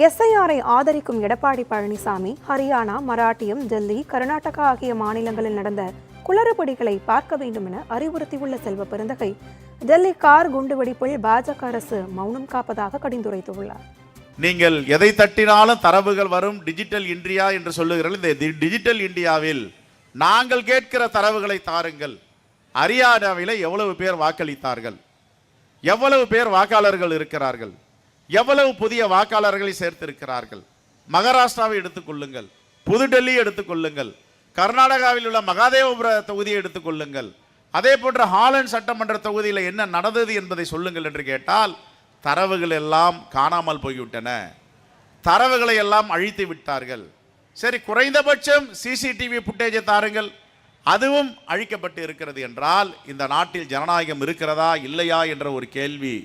எஸ்ஐஆரை ஆதரிக்கும் எடப்பாடி பழனிசாமி ஹரியானா, மராட்டியம், டெல்லி, கர்நாடகா ஆகிய மாநிலங்களில் நடந்த குளறுபடிகளை பார்க்க வேண்டும் என அறிவுறுத்தியுள்ள செல்வ பெருந்தகை, டெல்லி கார் குண்டுவெடிப்பில் பாஜக அரசு மௌனம் காப்பதாக கடிந்துரைத்துள்ளார். நீங்கள் எதை தட்டினாலும் தரவுகள் வரும், டிஜிட்டல் இந்தியா என்று சொல்லுகிறீர்கள். இந்த டிஜிட்டல் இந்தியாவில் நாங்கள் கேட்கிற தரவுகளை தாருங்கள். ஹரியானாவில் எவ்வளவு பேர் வாக்களித்தார்கள், எவ்வளவு பேர் வாக்காளர்கள் இருக்கிறார்கள், எவ்வளவு புதிய வாக்காளர்களை சேர்த்திருக்கிறார்கள். மகாராஷ்டிராவை எடுத்துக்கொள்ளுங்கள், புதுடெல்லி எடுத்துக்கொள்ளுங்கள், கர்நாடகாவில் உள்ள மகாதேவபுர தொகுதியை எடுத்துக்கொள்ளுங்கள், அதே போன்ற ஹாலண்ட் சட்டமன்ற தொகுதியில் என்ன நடந்தது என்பதை சொல்லுங்கள் என்று கேட்டால் தரவுகள் எல்லாம் காணாமல் போய்விட்டன, தரவுகளை எல்லாம் அழித்து விட்டார்கள். சரி, குறைந்தபட்சம் சிசிடிவி புட்டேஜை தாருங்கள், அதுவும் அழிக்கப்பட்டு இருக்கிறது என்றால் இந்த நாட்டில் ஜனநாயகம் இருக்கிறதா இல்லையா என்ற ஒரு கேள்வி